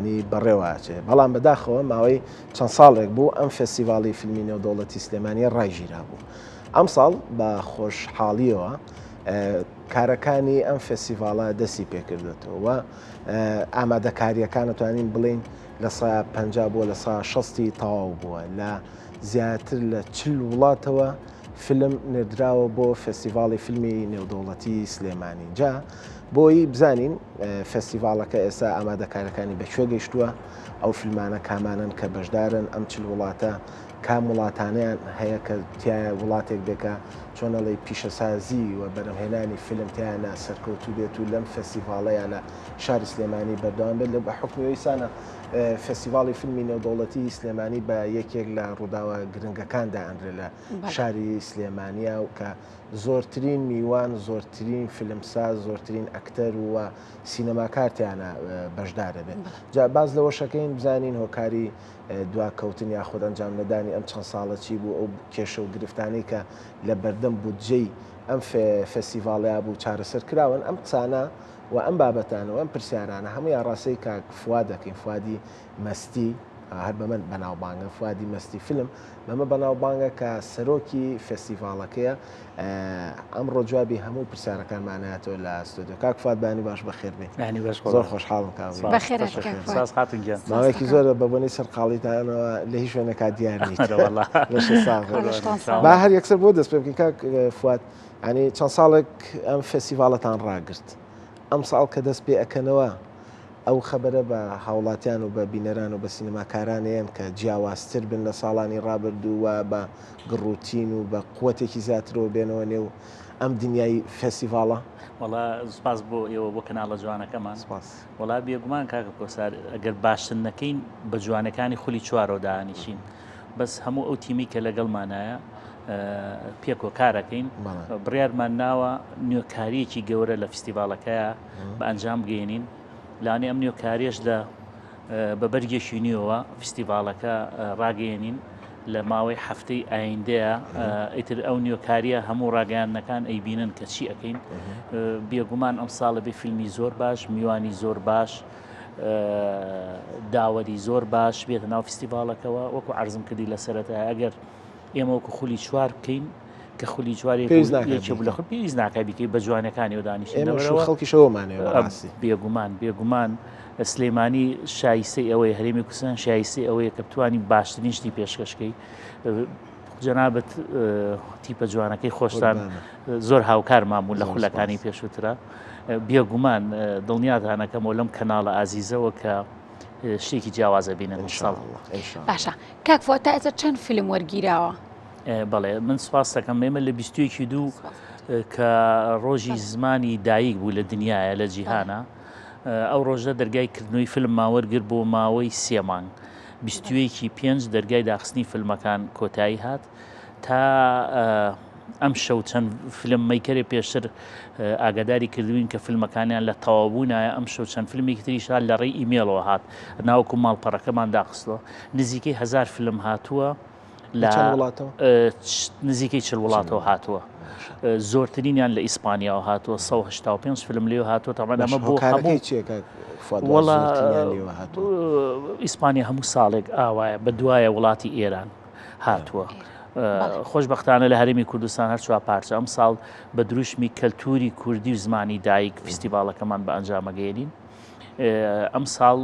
ینی بەڕێوەچێ بەڵام بەداخەوە ماوەی چەند ساڵێک بوو ئەم فستیڤاڵی فیلمی نێودەوڵەتی سلێمانیە ڕایژیرا بوو. ئەم ساڵ بە خۆشحاڵیەوە کارەکانی ئەم فستیڤاڵە دەستی پێکردێتەوە و ئامادەکاریەکان دەتوانین بڵین لە 50 بووە لە 60 تەواو بووە لە زیاتر لە 40 وڵاتەوە فیلم نێردراوە بۆ فستیڤاڵی فیلمی نێودەوڵەتی سلێمانی. جا بۆی بزانین فستیڤاڵەکە ئێستا ئامادەکارەکانی بەکوێ گەیشتووە، ئەو فیلمانە کامانن کە بەشدارن ئەم 40 وڵاتە، کام وڵاتانیان هەیە کە تایە وڵاتێک بێکە چۆنەڵی پیشەسازی و بەرەمهێنانی فیلم تیانە سەرکەوتو بێت و لەم فستیڤاڵەیە لە شاری سلێمانی بەردەوام بێت. لە بە حکومی سانە فستیڤاڵی فیلمی نێودەوڵەتی سلێمانی بە یەکێک لە ڕووداوە گرنگەکاندا ئەندرێ لە شاری سلێمانیا و کە زۆرترین میوان، زۆرترین فیلمساز، زۆرترین ئەکتەر و سینەماکارتیانە بەشدارە بێت. جا باز لەوە شەکەین بزانین هۆکاری دواکەوتن یاخود ئەنجام نەدانی ئەم چەند ساڵە چی بوو، ئەو کێشە و گرفتانەی کە لە بەردەم بودجەی ئەم فستیڤاڵەیە بوو چارەسەر کراون. ئەم قسانە و ئەم بابەتانەوە ئەم پرسیارانە هەمووی ڕاستەی کاک فواد دەکەین، فوادی مەستی، هەر بە من بەناوبانگە فوادی مەستی فیلم بەمە بەناوبانگە کە سەرۆکی فستیڤاڵەکەیە. ئەمڕۆ جوابی هەموو پرسیارەکانمانایەتەوە لە ستودیۆ. کاک فواد بانی باش بەخێر بێ. زۆر خۆشحاڵم ماوەیەکی زۆر بە بۆنەی سەرقاڵیتانەوە لە هیچ شوێنێکا دیار نیت. با هەر یەکسەر بۆ دەست پێ بکەین کاک فواد، ینی چەند ساڵێک ئەم فستیڤاڵەتان ڕاگرت، ئەم ساڵ کە دەست پێ ئەکەنەوە ئەو خەبەرە بە هاوڵاتیان و بە بینەران و بە سینەماکارانیان کە جیاوازتر بن لە ساڵانی ڕابردووە بە گڕوتین و بە قووەتێکی زیاترەوە بێنەوە نێو ئەم دنیای فستیڤاڵە. وڵا سپاس بۆ ئێوە بۆ کەناڵە جوانەکەمان. وڵا بێگومان کاکە کۆسار ئەگەر باشتر نەکەین بە جوانەکانی خولی چوارەوە دانیشین، بەس هەموو ئەو تیمی کە لەگەڵمانایە پێکۆ کارەکەین بڕیارمان ناوە نوێکاریەکی گەورە لە فستیڤاڵەکەیە بە ئەنجام بگەێنین. لانێ ئەم نوێکاریەش بە بەرگێکی نیوەوە فستیڤاڵەکە ڕاگەێنین لە ماوەی هەفتەی ئایندەیە. ئیتر ئەو نوێکاریە هەموو ڕاگەیانەکان ئەیبینن کە چی ئەەکەین. بێگومان ئەم ساڵە بێ فیلمی زۆر باش، میوانی زۆر باش، داوەری زۆر باش بێتە ناو فستیڤاڵەکەەوە. وەکو عەرزم کردی لە سەرەتا ئەگەر ئێمە وەکو خولی چوار بکەین کە خولی جواری لە خۆ پێویست ناکای بکەی بە جوانەکانی و دانیشتنەوە خەڵکیشەوەمانێ بێگومان سلێمانی شایستەی ئەوەی هەرێمی کوردستان شایستەی ئەوەیە کە بتوانی باشترین شتی پێشکەشکەی. جەنابەت تیپە جوانەکەی خۆشتان زۆر هاوکار مامون لە خولەکانی پێشووترە. بێگومان دڵنیاتانەکەمەوە لەم کەناڵە ئازیزەوە کە شتێکی جیاوازە بینن. باشە کاک فواد تا ئێستا چەند فیلم وەرگیراوە؟ بەڵێ من سپاس دەکەم ئێمە لە 22 کە ڕۆژی زمانی دایک بوو لە دنیاە لە جیهانە. ئەو ڕۆژە دەرگای کردنەوەی فیلم ماوەرگر بۆ ماوەی 3 مانگ. 25 دەرگای داخستنی فیلمەکان کۆتایی هات تا ئەم شەو چەند فیلم مەیکەرێ پێشتر ئاگاداری کردوین کە فیلمەکانیان لە تەواوبوونایە. ئەم شەو چەند فیلمێکی تریشان لە ڕێی ئیمێلەوە هات ناوەکو ماڵپەڕەکەمان داخستەوە. نزیکەی 1000 فیلم هاتووە لە نزیکەی 40 وڵاتەوە هاتووە. زۆرترینیان لە ئیسپانیاوە هاتووە، 185 فیلم لێو هاتووە. تەمان ئەمە بۆ وەڵا ئیسپانیا هەموو ساڵێک ئاوایە بە دوایە وڵاتی ئێران هاتووە. خۆشبەختانە لە هەرێمی کوردستان هەر چوار پارچە ئەم ساڵ بە دروشمی کەلتوری کوردی و زمانی دایک فستیڤاڵەکەمان بە ئەنجامەگەێنین. ئەم ساڵ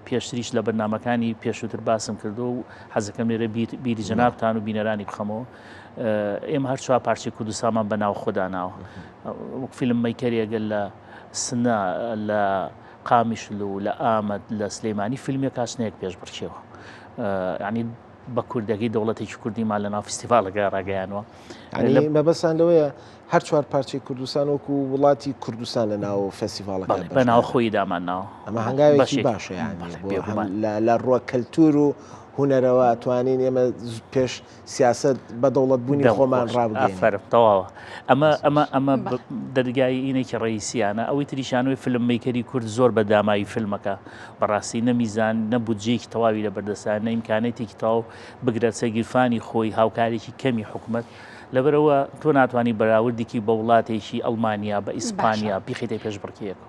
پێشتریش لە بەرنامەکانی پێشووتر باسم کردو و حەزەکەم لێرە بیری جەنابتان و بینەرانی بخەمەوە. ئێمە هەر چوار پارچەی کوردستانمان بەناو خۆداناوە. وەک فیلم مەیکەرێگە لە سنە لە قامیشل و لە ئامەد لە سلێمانی فیلمێک کاشنەیەک پێش بڕچێەوە. ینی بە کوردەکەی دەوڵەتێکی کوردیمان لە ناو فستیڤاڵەکە ڕاگەیانەوە. مەبەستان لەوەیە هەر چوار پارچەی کوردستان وەکو وڵاتی کوردستان لە ناو فستیڤاڵەکە بەناو خۆی دامانناوە. ئەمە هەنگاوێکی باشە لە ڕووە کەلتور و هونەرەوە ئەتوانین ئێمە پێش سیاست بە دەوڵەتبوونی خۆمان ڕابگەین. تەواوە ئەمە دەرگای ئینێکی ڕئیسیانە. ئەوەی تریشانەوەی فیلم مەیکەری کورد زۆر بە دامایی فیلمەکە بەڕاستی نەمیزان نەبودجەیەکی تەواوی لە بەردەستان نە ئیمکانێتێکی تەواو بگرێت سەرگیرفانی خۆی هاوکارێکی کەمی حکوومەت. لەبەرەوە تۆ ناتوانانی بەراوردێکی بە وڵاتێکی ئەڵمانیا بە ئیسپانیا بیخیتە پێش بڕکێکەوە.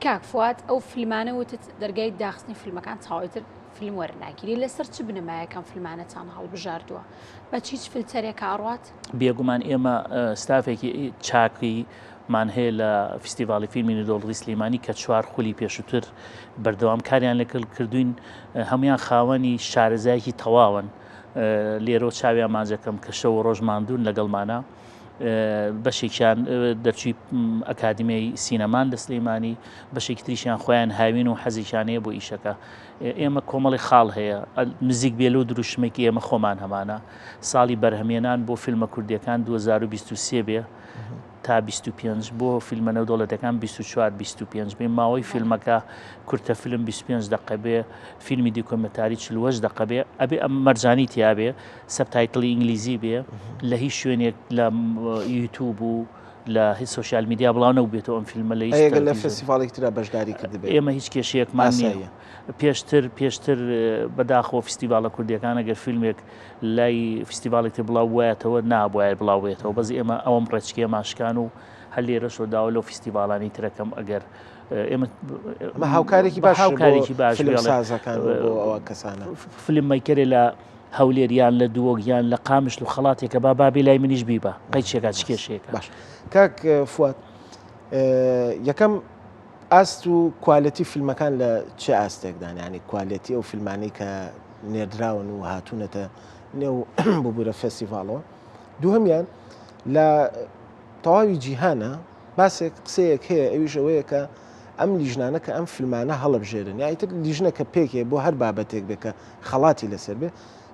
کاک فواد ئەو فیلمانە وتت دەرگای داخستنی فیلمەکان چاوەتر فیلم وەرناگیری لەسەر چ بنەمایەکان فیلمانەتان هەڵبژاردووە بە چیچ فیلتەرێک ئاڕات؟ بێگومان ئێمە ستافێکی چاکی مان هەیە لە فستیڤاڵی فیلمی دۆڵی سلێمانی کە 4 خولی پێشووتر بەردەوام کاریان لەکرد کردوین هەمویان خاوەنی شارەزایەکی تەواون لێرە چاویان ماجەکەم کە شەو ڕۆژ ماندوون لەگەڵمانە بەشێکیان دەرچووی ئەکادمیای سینەمان لە سلێمانی بەشێکی تریشیان خۆیان هاوین و حەزیشانەیە بۆ ئیشەکە ئێمە کۆمەڵی خاڵ هەیە نزیک بێلە و دروشمێکی ئێمە خۆمان هەمانە ساڵی بەرهەمێنان بۆ فیلمە کوردیەکان 2023 بێ تا 25 بۆ فیلمە نەودەوڵەتەکان 24-25 بێ ماوەی فیلمەکە کورتە فیلم 25 دقە بێ فیلمی دیکۆمەتاری 48 دقە بێ ئەبێ ئەم مەرجانی تیا بێ سەبتایتڵی ئینگلیزی بێ لە هیچ شوێنێک لە یوتیوب و لە هیچ سوشیال میدیا بڵاو نەبێتەوە ئەم فیلمە لە فستیڤاڵێک ترە بەشداری کرد ئێمە هیچ کێشەیەکمان نییە پێشتر بەداخەوە فستیڤالە کوردیەکان ئەگەر فیلمێک لای فستیڤاڵێکی بڵاو وایەتەوە نابواە بڵاوێتەوە بەس ئێمە ئەوەم ڕێچکێ ماشکان و هەل لێرەشەوە داوە لەو فستیڤالانی ترەکەم ئەگەر ئێمە هاوکارێکی باش سازەکان ئەوە کەسانە فیلممەکەرێ لە هەولێریان لە دووەگیان لە قامش و خەڵاتێکە بابی لای منیش بیبە قەیچێکات چ کێشەیەەکە باش کاک فواد یەکەم ئاست و کوالەتی فیلمەکان لە چه ئاستێکدان ینی کوالەتی ئەو فیلمانی کە نێردراون و هاتوونەتە نێو ببوورە فستیڤاڵەوە دووهەمیان لە تەواوی جیهانە باسێک قسەیەک هەیە ئەویش ئەوەیە کە ئەم لیژنانە کە ئەم فیلمانە هەڵبژێرن یایتر لیژنە کە پێکێ بۆ هەر بابەتێک بێ کە خەڵاتی لەسەر بێ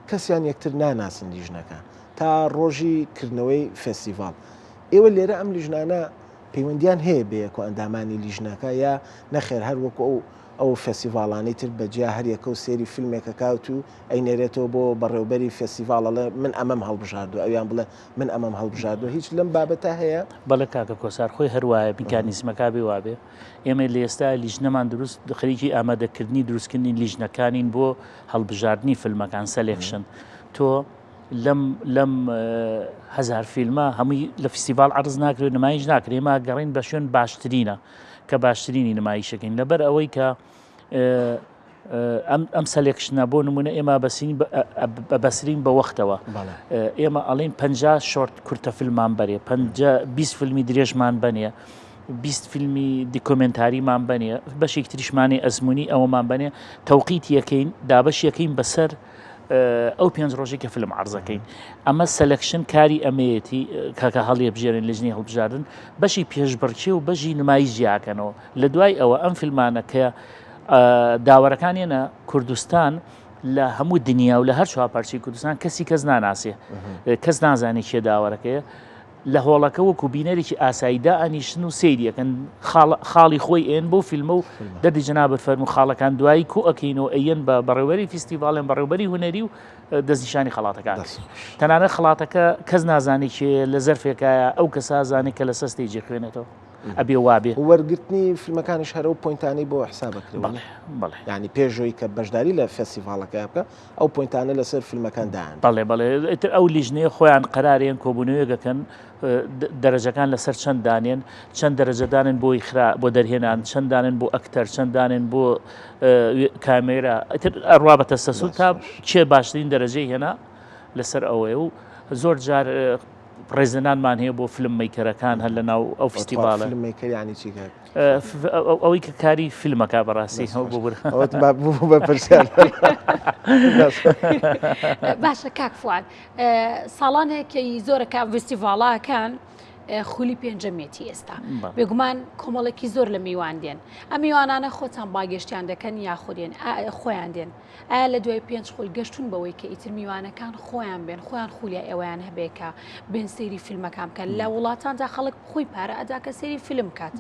کەسیان یەکتر ناناسن لیژنەکە تا ڕۆژی کردنەوەی فستیڤاڵ ئێوە لێرە ئەم لیژنانە پەیوەندیان هەیە بەیەک و ئەندامانی لیژنەکە یا نەخێر هەر وەکو ئەو فستیڤاڵانی تر بەجیا هەریەکە و سێری فیلمێکە کاوت و ئەینێرێتەوە بۆ بەڕێوبەری فستیڤاڵە من ئەمەم هەڵبژاردو ئەویان بڵێ من ئەمەم هەڵبژاردو هیچ لەم بابەتە هەیە بەڵێ کاکە کۆسار خۆی هەروایە میکانیزمەکە بێ وابێ ئێمە لە ئێستا لیژنەمان دروست خەریکی ئامادەکردنی دروستکردنی لیژنەکانین بۆ هەڵبژاردننی فیلمەکان سەلێکشن تۆ لەم هزار فیلمە هەمووی لە فستیڤال عرض ناکرێت نمایش ناکرێت ئێمە گەڕین بە شوێن باشترینە کە باشترینی نمایشەکەین لەبەر ئەوەی کە ئەم سەلێکشنە بۆ نمونە ئێمە بەسرین بە وەختەوە ئێمە ئەڵین 50 شۆرت کورتە فیلممان بەرێ 20 فیلمی درێژمان بنێ 20 فیلمی دیکۆمنتاریمان بنێ بەشێک تریشمانی ئەزمموی ئەوەمان بنێ تەوقیت یەکەین دابش یەکەین بەسەر ئەو 5 ڕۆژێک کە فیلم عرضەکەین ئەمە سەلەکشن کاری ئەمەیەتی کاکە هەڵێ بژێرن لەژنی هەڵبژاردن بەشی پێشبڕکێ و بەژی نمایی ژیاکەنەوە لە دوای ئەوە ئەم فیلمانە کە داوەرەکانیانە کوردستان لە هەموو دنیا و لە هەر چوارپارچی کوردستان کەس ناناسێ کەس نازانێت کێ داوەرەکەیە لە هۆڵەکە وەکو بینەرێکی ئاساییدا ئەنیشتن و سیریەکەن خاڵی خۆی ئێن بۆ فیلمە و دەردی جەنابەت فەرموو خاڵەکان دوایی کو ئەکەینەوە ئەیەن بە بەڕێوەری فستیڤاڵێن بەڕێوبەری هوەری و دەستنیشانی خەڵاتەکان تەنانەت خەڵاتەکە کەس نازانی کێ لە زەرفێکایە ئەو کەسا زانێت کە لە سەستێجی خوێنێتەوە ئەبێ وابێ وەرگرتنی فیلمەکانیش هەرە و پۆینتانی بۆ حسابەکرێت ینی پێشۆی کە بەشداری لە فستیڤاڵەکە بکە ئەو پۆینتانە لەسەر فیلمەکان داهان بەڵێ ئیتر ئەو لیژنەیە خۆیان قەرارێن کۆبوونەوەیەکەن دەرەجەکان لەسەر چەند دانێن چەند دەرەجەدانن بۆی خرا بۆ دەرهێنان چەند دانن بۆ ئەکتەر چەند دانن بۆ کامێرا ئیتر ئەڕوا بە تەسەسوول تا چێ باشترین دەرەجەی هێنا لەسەر ئەوەیە و زۆر جار ڕێزەنانمان هەیە بۆ فیلم میکەرەکان هەر لە ناو ئەو فستیڤاڵە میکەریانی چی ئەوەی کە کاری فیلمەکە بەڕاستی بەپرسیان باشە کاک فواد ساڵانێکی زۆرەکە فستیڤاڵەکان خولی پێنجەمێتی ئێستا بێگومان کۆمەڵێکی زۆر لە میوان دێن ئەم میوانانە خۆتان باگەشتیان دەکەن یا خۆیان دێن ئایا لە دوای 5 خۆل گەشتون بەوەی کە ئیتر میوانەکان خۆیان بێن خۆیان خولیە ئێوەیان هەبێکە بێن سەیری فیلمەکان بکەن لە وڵاتاندا خەڵک خۆی پارە ئەدا کە سەیری فیلم کات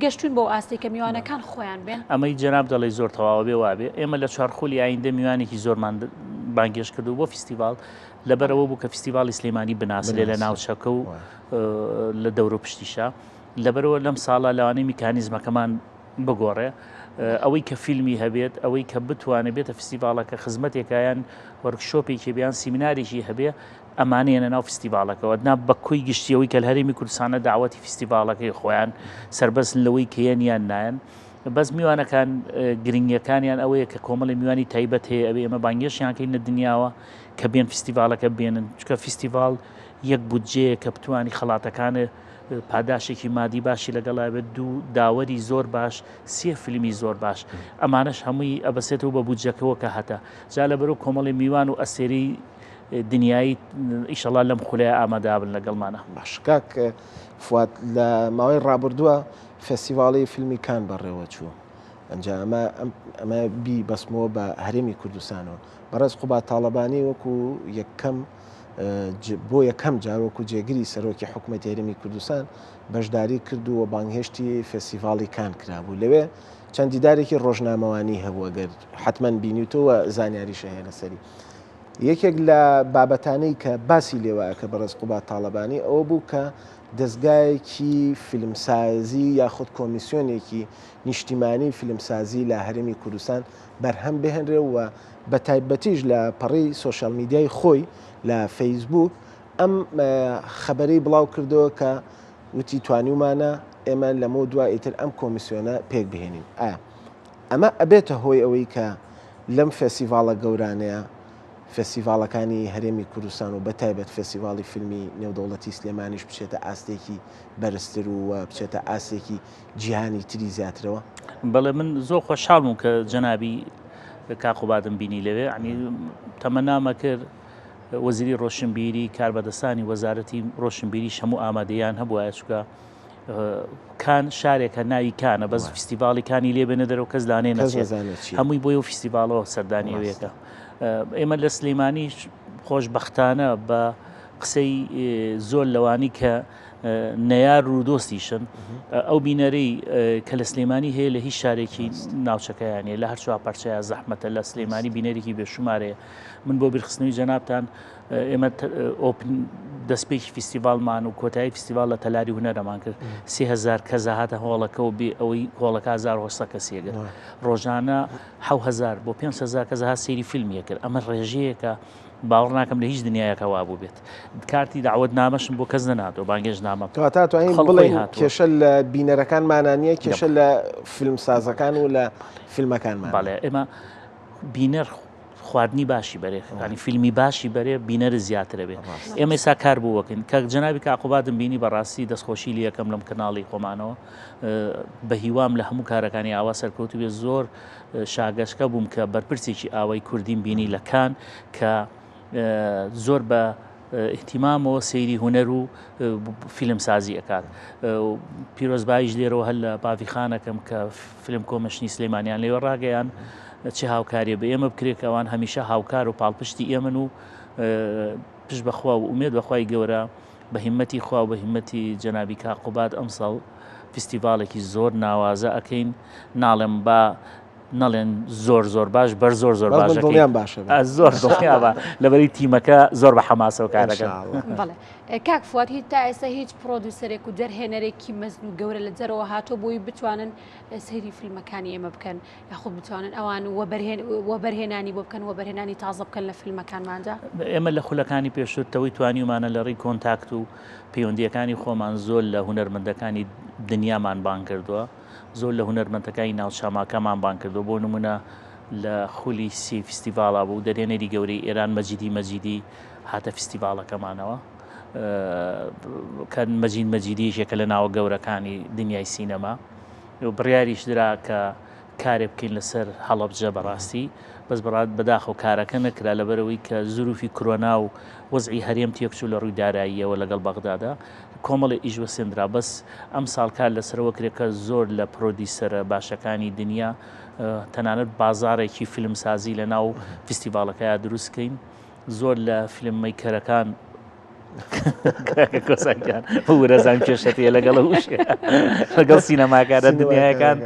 گەشتون بۆ ئاستی کە میوانەکان خۆیان بێن ئەمەی جەناب دەڵێ زۆر تەواو بێ وابێ ئێمە لە 4 خولی ئایندە میوانێکی زۆرمان بانگێش کردو بۆ فستیڤاڵ لەبەرەوە بوو کە فستیڤاڵی سلێمانی بناسرێ لە ناوچەکە و لە دەور و پشتیشا لەبەرەوە لەم ساڵە لەوانەیە میکانیزمەکەمان بگۆڕێ ئەوەی کە فیلمی هەبێت ئەوەی کە بتوانێت بێتە فستیڤاڵەکە خزمەتێکیان وەرکشۆپێکی بیان سیمینارێکی هەبێ ئەمانەیەنە ناو فستیڤاڵەکەەوە نا بەکوی گشتیەوەی کە هەرێمی کوردستانە داوەتی فستیڤاڵەکەی خۆیان سربەست لەوەی کەیان یان نایەن بەس میوانەکان گرنگیەکانیان ئەوەیە کە کۆمەڵی میوانی تایبەت هەیە ئەبێ ئێمە بانگێشیان کەین لە دنیاوە کە بێن فیستیڤالەکە بێنن چکە فیستیڤال یەک بودجەیە کە بتوانی خەڵاتەکانە پاداشێکی مادی باشی لەگەڵا بێت دوو داوەری زۆر باش سێ فیلمی زۆر باش ئەمانەش هەمووی ئەبەسێتەوە بە بودجەکەەوە کە هەتا جا لە بەرەو کۆمەڵی میوان و ئەسێری دنیایی ئیشەڵا لەم خولەیە ئامادەبن لەگەڵمانە. باش کاک فواد لە ماوەی ڕابردووە فێستیڤاڵی فیلمی کان بەڕێوە چوو ئەنجا ئەمە بی بەسمەوە بە هەرێمی کوردستانەوە بەڕێز قوبات تاڵەبانی وەکو یەکەم بۆ یەکەم جارۆک و جێگیری سەرۆکی حکوومەتی هەرێمی کوردستان بەشداری کردو و بانگهێشتی فێستیڤاڵی کان کرابوو لەوێ چەند دیدارێکی ڕۆژنامەوانی هەبووە گەر حتمما بینیوتەوە زانیاریشە هەیە لەسەری یەکێک لە بابەتانەی کە باسی لێوایە کە بەڕێز قوبات تاڵەبانی ئەوە بوو کە دەستگایەکی فیلمسازی یاخود کۆمیسیۆنێکی نیشتیمانی فیلمسازی لە هەرێمی کوردستان بەرهەم بهێنرێ و بە تایبەتیش لە پەڕی سۆشیال میدیای خۆی لە فەیسبوک ئەم خەبەرەی بڵاو کردەوە کە وتی توانیومانە ئێمە لەمە دوای ئیتر ئەم کۆمیسیۆنە پێک بهێنین ئایا ئەمە ئەبێتە هۆی ئەوەی کە لەم فێستیڤاڵە گەورانەیە فێستیڤاڵەکانی هەرێمی کوردستان و بەتایبەت فێستیڤاڵی فیلمی نێودەوڵەتی سلێمانیش بچێتە ئاستێکی بەرزتر و بچێتە ئاستێکی جیهانی تری زیاترەوە؟ بەڵێ من زۆر خۆشحاڵم کە جەنابی کاقوبادم بینی لەوێ عنی تەمەنامە کرد وەزیری ڕۆشنبیری کاربەدەستانی وەزارەتی ڕۆشنبیریش هەموو ئامادەیان هەبووە چکە کان شارێکە ناوی کانە بەس فیستیڤاڵی کانی لێ بێنە دەرەوە کەس لانێ نەچێت هەمووی بۆی و فیستیڤاڵەوە سەردانی ئەوەیەکە ئێمە لە سلەیمانی خۆشبەختانە بە قسەی زۆر لەوانی کە نەیار و دۆستیشن ئەو بینەرەی کە لە سلەیمانی هەیە لە هیچ شارێکی ناوچەکەیانێ لە هەر چوار پەرچەیە زەحمەتە لە سلەیمانی بینەرێکی بێشومارەیە من بۆ بیرخستنەوەی جەنابتان ئێمە دەستپێکی فیستیڤالمان و کۆتایی فیستیڤال لە تەلاری هونەرەمان کرد 3000 کەس هاتە هۆڵەکە و بێ ئەوەی هۆڵەکە 1900 کەسێگەر ڕۆژانە 7000 بۆ 500 کەس هات سەیری فیلمیە کرد ئەمە ڕێژەیەکە باوەڕ ناکەم لە هیچ دنیایەکە وا بوو بێت کارتی داوت نامەشم بۆ کەس نەناتەوە بانگێژ نامە توانین بڵێن کێشە لە بینەرەکانمانە کێشە لە فیلمسازەکان و لە فیلمەکانمان بەڵێ ئێمە بینەر خواردنی باشی بەرێ ینی فیلمی باشی بەرێ بینەر زیاترە بێت ئێمە ئێستا کار بوو وەکەین کە جەنابی کاقوبادم بینی بەڕاستی دەستخۆشی لە یەکەم لەم کەناڵی خۆمانەوە بە هیوام لە هەموو کارەکانی ئاوا سەرکەوتو بێ زۆر شاگەشکە بووم کە بەرپرسێکی ئاوای کوردیم بینی لە کان کە زۆر بە احتیمامەوە سەیری هونەر و فیلمسازی ئەکات پیرۆزباییش لێرەوە هەل لە باڤیخانەکەم کە فیلم کۆمەشنی سلەیمانیان لێوە ڕاگەیان چه هاوکاریە بە ئێمە بکرێت ئەوان هەمیشە هاوکار و پاڵپشتی ئێمن و پشت بەخوا و ئومێد بەخوای گەورە بە هیمەتی خوا و بە هیمەتی جەنابی کاقوباد ئەمساڵ فیستیڤالێکی زۆر ناوازە ئەکەین ناڵێم بە نەڵێن زۆر باش بەر زۆر باشەکەیان باشە زۆر دڵنیابە لەبەری تیمەکە زۆر بە حەماسە و کارەکەن. بەڵێ کاک فواد هیچ تا ئێستا هیچ پرۆدیوسەرێک و دەرهێنەرێکی مەزن و گەورە لە جەرەوە هاتۆ بۆی بتوانن سەیری فیلمەکانی ئێمە بکەن یاخود بتوانن ئەوان وەبەرهێنانی بۆ بکەن وەبەرهێنانی تازە بکەن لە فیلمەکانماندا ئێمە لە خولەکانی پێشوتەوەی توانیمانە لە ڕێی کۆنتاکت و پەیوەندیەکانی خۆمان زۆر لە هونەرمەندەکانی دنیامان بان کردووە زۆر لە هونەرمەندەکانی ناوچەماکەمان بان کردو بۆ نمونە لە خولی سی فیستیڤاڵا بوو دەرێنەری گەورەی ئێران مەجیدی هاتە فیستیڤاڵەکەمانەوە کە مەجیدیش یەکە لە ناوە گەورەکانی دنیای سینەما بڕیاریش درا کە کارێ بکەین لەسەر هەڵەبجە بەڕاستی بەس بەداخەوە کارەکە نەکرا لەبەرەوەی کە زروفی کۆرۆنا و وەزعی هەرێم تێکچوو لە ڕووی داراییەوە لەگەڵ بەغدادا کۆمەڵی ئیژوە سێنرا بەس ئەم ساڵ کار لەسەرەوە کرێکە زۆر لە پرۆدیسەرە باشەکانی دنیا تەنانەت بازارێکی فیلمسازی لە ناو فیستیڤاڵەکەیە دروستکەین زۆر لە فیلممیکەرەکان کۆسەکان وەرەزان کێشەتەیە لەگەڵ وش لەگەڵ سینەماکارە دنیایەکان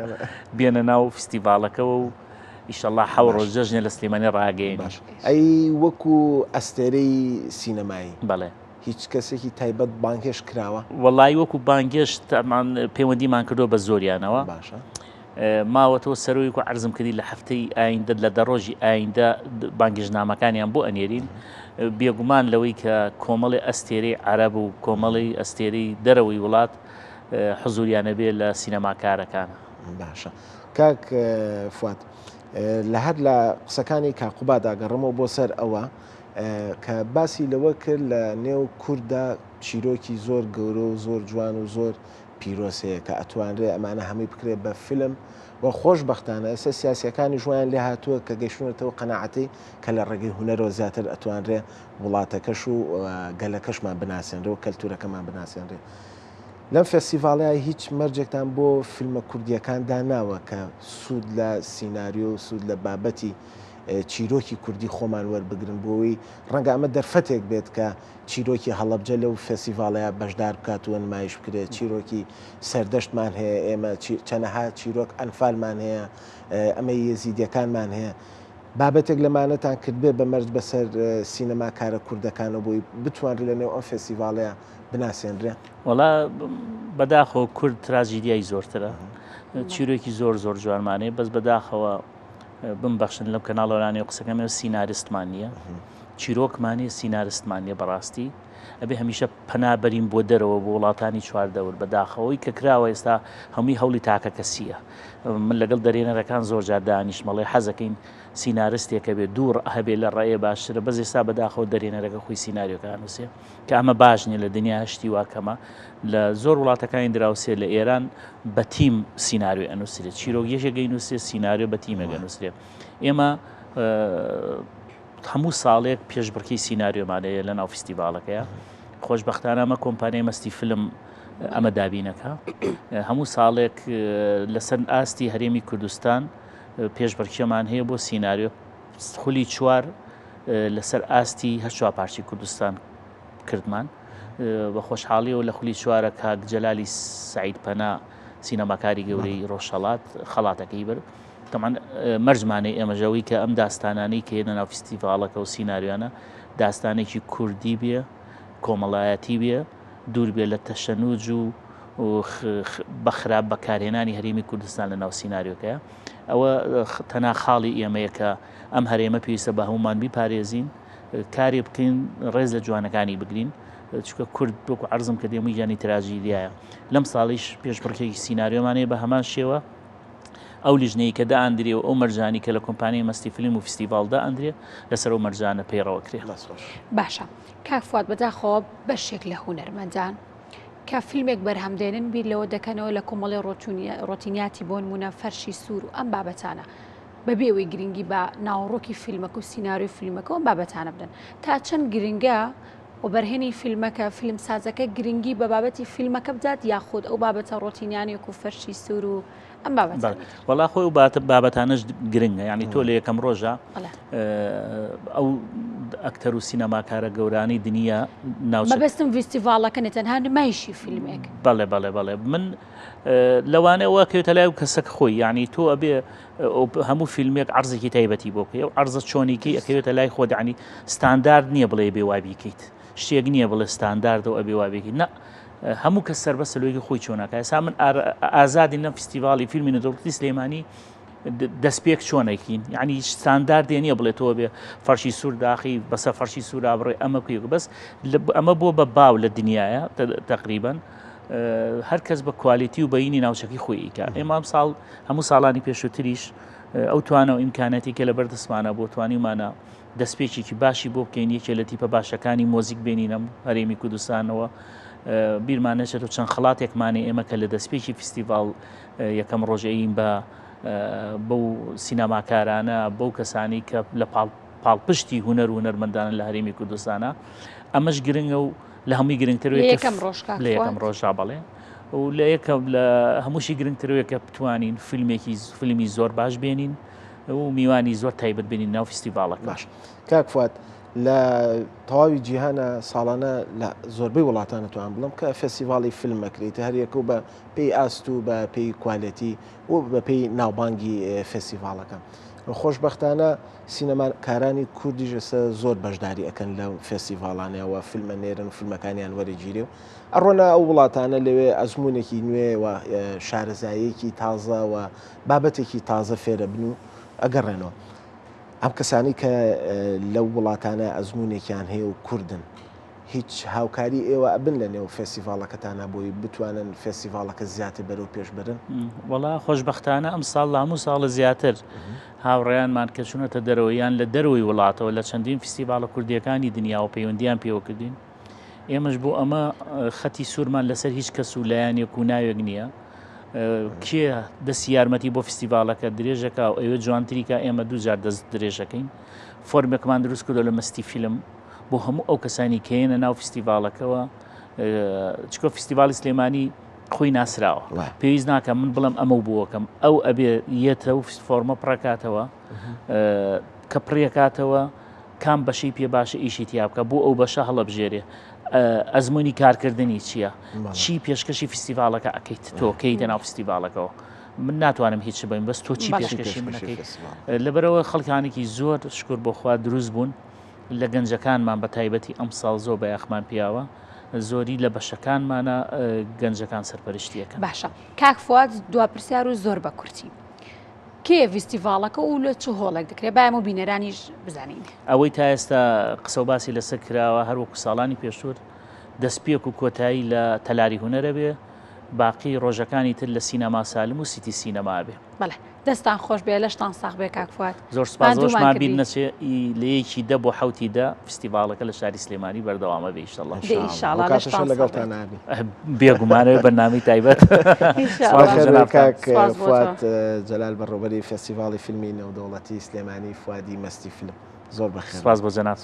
بێنە ناو فیستیڤاڵەکەەوە و ئیشەڵڵا حەوڕۆ جەژنێ لە سلێمانی ڕاگەین ئەی وەکو ئەستێرەی سینەمایی بەڵێ هیچ کەسێکی تایبەت بانگێش کراوە وەڵی وەکو بانگێشت پەیوەندیمان کردو بە زۆریانەوە باشە ماوەتەوە سەرۆی و عەرزم کردی لە هەفتەی ئایندە لە دەڕۆژی ئایندە بانگێژنامەکانیان بۆ ئەنێرین بێگومان لەوەی کە کۆمەڵی ئەستێرەی عەرەب و کۆمەڵی ئەستێرەی دەرەوەی وڵات حزوریانە بێ لە سینەماکارەکانە باشە کاک فوات لە هەر لە قسەکانی کاقوبادا گەڕمەوە بۆ سەر ئەوە کە باسی لەوە کرد لە نێو کووردا چیرۆکی زۆر گەورە و زۆر جوان و زۆر پیرۆسەیە کە ئەتوانرێ ئەمانە هەمووی بکرێت بە فیلم و خۆشبەختانە ئێستا سیاسیەکانی ژوان لێ هاتووە کە گەیشتونەتەوە قەناعەتی کە لە ڕێگەی هونەرەوە زیاتر ئەتوانرێ وڵاتەکەش و گەلەکەشمان بناسیێنرێ و کەلتورەکەمان بناسیێنرێ. لەم فێستیڤاڵەیە هیچ مەرجێکتان بۆ فیلمە کوردیەکان داناوە کە سوود لە سیناریۆ و سوود لە بابەتی چیرۆکی کوردی خۆمان وەربگرن بۆەوەی ڕەنگە ئەمە دەرفەتێک بێت کە چیرۆکی هەڵەبجە لەو فێستیڤاڵەیە بەشدار بکاتوە نمایش بکرێت چیرۆکی سەردەشتمان هەیە ئێمە چەنەها چیرۆک ئەنفالمان هەیە ئەمە یێزیدیەکانمان هەیە بابەتێک لەمانەتان کردبێ بە مەرج بەسەر سینەما کارە کوردەکانە بۆی بتوانرێت لە نێو ئەم فێستیڤاڵەیە بناسیێنرێ. وڵا بەداخەوە کورد تراژیدیای زۆرترە چیرۆکی زۆر زۆر جوانمانەیە بەس بەداخەوە بمبەخشن لەم کەناڵۆرانی قسەکەمێ سیناریستمان نییە چیرۆکمانی سیناریستمان نیە بەڕاستی ئەبێ هەمیشە پەنابەرین بۆ دەرەوە بۆ وڵاتانی چواردەور بەداخەوەی کە کراوە ئێستا هەمووی هەوڵی تاکە کەسیە من لەگەڵ دەرێنەرەکان زۆر جار دانیشمەڵێ حەزەکەین سیناریستێکە بێت دوور هەبێ لە ڕێیە باشترە بەس ئێستا بەداخەوە دەرێنەرەکە خۆی سیناریۆکان نووسێ کە ئەمە باش نیە لە دنیا هەشتی واکەمە لە زۆر وڵاتەکانی دراوسێ لە ئێران بە تیم سیناریۆ ئەنووسێت چیرۆک یەکێکەی نووسێ سیناریۆ بە تیمێک ئەنووسێت ئێمە هەموو ساڵێک پێشبڕکەی سیناریۆمانەیە لە ناو فستیڤالەکەیە خۆشبەختانە ئەمە کۆمپانیای مەستی فیلم ئەمە دابینەکە هەموو ساڵێک لەسەر ئاستی هەرێمی کوردستان پێشبڕکێمان هەیە بۆ سیناریۆ خولی چوار لەسەر ئاستی هەشوا پارچی کوردستان کردمان بە خۆشحاڵیەوە لە خولی چوارە کاک جەلالی سعید پەنا سینەماکاری گەورەی ڕۆژهەڵات خەڵاتەکەی برد تەمان مەرجمانەی ئێمەژەوەی کە ئەم داستانانەی کە هێنە ناو فستیڤالەکە و سیناریۆانە داستانێکی کوردی بێ کۆمەڵایەتی بێ دوور بێ لە تەشەنوج و بەخراپ بەکارهێنانی هەرێمی کوردستان لە ناو سیناریۆکەیە ئەوە تەنها خاڵی ئێمەیە کە ئەم هەرێمە پێویستە بە هەمومان بیپارێزین کارێ بکەین ڕێز لە جوانەکانی بگرین چکە کورد وەکو عەرزم کە دێمووی ژیانی تراژیدیایە لەم ساڵیش پێشبڕکێکی سیناریۆمانەیە بە هەمان شێوە ئەو لیژنەیە کە دائەندرێ و ئەو مەرجانی کە لە کۆمپانیای مەستی فیلم و فستیڤالدا ئەندرێ لەسەر ئەو مەرجانە پەیڕەوەکرێ. باشە کاک فواد بەداخەوە بەشێک لە هونەرمەندان کە فیلمێک بەرهەمدێنن بیر لەوە دەکەنەوە لە کۆمەڵی ڕۆتینیاتی بۆ نمونە فەرشی سوور و ئەم بابەتانە بەبێەوەی گرنگی بە ناوڕۆکی فیلمەکە و سیناریۆی فیلمەکە ئەم بابەتانە بدەن تا چەند گرنگە و بەرهێنی فیلمەکە فیلم سازەکە گرنگی بە بابەتی فیلمەکە بدات یاخود ئەو بابەتە ڕۆتینیانێک و فەرشی سوور و ئەم بابەت وەڵا خۆی و بابەتانەش گرنگە یعنی تۆ لە یەکەم ڕۆژە ئەو ئەکتەر و سینەماکارە گەورانی دنیا مەبەستم فستیڤالەکە تەنها نمایشی فیلمێک بەڵێ بەڵێ بەڵێ من لەوانەیەوە کەوتە لای و کەسەک خۆی یعنی تۆ ئەبێ هەموو فیلمێک عەرزێکی تایبەتی بۆ بکەی و عەرزە چۆنیکەی ئەکەوێتە لای خۆت ینی ستاندارد نییە بڵێ بێ وای بیکەیت شتێک نییە بڵێ ستاندارد و ئەبێ وای بکەیت نە هەموو کەس سەربەستە لۆیگە خۆی چۆنەکە ئێستا من ئازادی نەم فستیڤاڵی فیلمی نەدەوڵەتی سلێمانی دەستپێک چۆنێکین یعنی ستانداردێ نییە بڵێت تۆ بێ فەرشی سوور داخی بەسە فەرشی سوورا بڕێ ئەمە کوێک بەس ئەمە بۆ بە باو لە دنیاە تقریبان هەر کەس بە کوالیتی و بەینی ناوچەکەی خۆیکە ئێمە ساڵ هەموو ساڵانی پێشووتریش ئەو توانە و ئیمکانەتی کە لە بەردەستمانە بۆ توانیمانە دەستپێکێکی باشی بۆ بکەین یەکێ لە تیپە باشەکانی مۆزیک بێنینەم هەرێمی کوردستانەوە بیرمانەچێت و چەند خڵاتێکمانێ ئێمە کە لە دەستپێکی فستیڤال یەکەم ڕۆژەیین بە بەو سینەماکارانە بەو کەسانی کە لە پاڵپشتی هونەر و هونەرمەندانە لە هەرێمی کوردستانە ئەمەش گرنگە و لە هەمووی گرنگترەوەی لە یەکەم ڕۆژا بەڵێ و لە یەکەم لە هەمووشی گرنگترەوەی کە بتوانین فیلمی زۆر باش بێنین و میوانی زۆر تایبەت بێنین ناو فستیڤالەکە. باش کاک فواد لە تەواوی جیهانە ساڵانە لە زۆربەی وڵاتانە توان بڵم کە فستیڤاڵی فیلمەکرێت هەر یەکە و بە پێی ئاست و بە پێی کوالەتی و بە پێی ناوبانگی فستیڤالەکە خۆشبەختانە سینەماکارانی کوردیش ئێستا زۆر بەشداری ئەەکەن لە فستیڤاڵانەوە فیلمە نێرن و فیلمەکانیان وەرەگیری و ئەڕۆنە ئەو وڵاتانە لەوێ ئەزمونێکی نوێ و شارەزاییەکی تازە و بابەتێکی تازە فێرە بن و ئەگەڕێنەوە ئەم کەسانی کە لەو وڵاتانە ئەزمونێکیان هەیە و کوردن هیچ هاوکاری ئێوە ئەبن لە نێو فێستیڤالەکەتانە بۆی بتوانن فێستیڤالەکە زیاتر بەرەو پێش برن؟ وەڵا خۆشببختانە ئەم ساڵ لە هەموو ساڵە زیاتر هاوڕێیانمان کە چوونەتە دەرەوەیان لە دەروی وڵاتەوە لە چەندین فستیڤالە کوردیەکانی دنیا و پەیوەندیان پێوە کردین. ئێمەش بۆ ئەمە خەتی سوورمان لەسەر هیچ کەس و لایەنێک و ناوێک نییە. کێ دەستی یارمەتی بۆ فستیڤالەکە درێژەکە و ئەوێ جوانتریکە ئێمە دووجار دەست درێژەکەین. فۆرمێکمان دروست کردو لە مەستی فیلم بۆ هەموو ئەو کەسانی کەێنە ناو فستیڤالەکەەوە. چکۆ فستیڤالی سلێمانی خۆی ناسراوە، پێویست ناکە من بڵم ئەمە بووەکەم، ئەو ئەبێ یەتە و فۆرمە پڕەکاتەوە کە پڕیەکاتەوە کام بەشی پێ باشە ئیشی تیا بکە بۆ ئەو بەشە هەڵەبژێرێ. ئەزمموی کارکردنی چییە؟ چی پێشکەشی فستیڤالەکە ئەەکەیت تۆ کەیتە ناو فستیڤالەکەەوە. من ناتوانم هیچ بین بەس تۆ چی پێشکەشی منەکەیت. لەبەرەوە خەڵکانێکی زۆر شکر بۆ خوا دروست بوون لە گەنجەکانمان بە تایبەتی ئەم ساڵ زۆر بە یاخمان پیاوە زۆری لە بەشەکانمانە گەنجەکان سەرپەرشتیەکە. باشە کاک فواد دوپرسیار و زۆر بە کورتی کێ فستیڤالەکە و لە چ هۆڵێک دەکرێت بایم و بینەرانیش بزانین. ئەوەی تا ئێستا قسە و باسی لەسەر کراوە هەروەکو ساڵانی پێشوور دەستپێک و کۆتایی لە تەلاری هونەرە بێ باقی ڕۆژەکانی تر لە سینەما سالم و سیتی سینەما بێ. بەڵێ دەستان خۆش بێ لەشتان ساغ بێ کاک فواد. زۆر سپاس زۆرمان بیر نەچێ لە یەکی دە بۆ حوتی دا فستیڤالەکە لە شاری سلێمانی بەردەوامە بێ ئینشاءڵڵا. بێگومانەوە بەرنامەی تایبەت. کاک فواد جەلال بەڕێوەبەری فێستیڤاڵی فیلمی نێودەوڵەتی سلێمانی فوادی مەستی فیلم زۆر بەخێر. سپاس بۆ جەناب.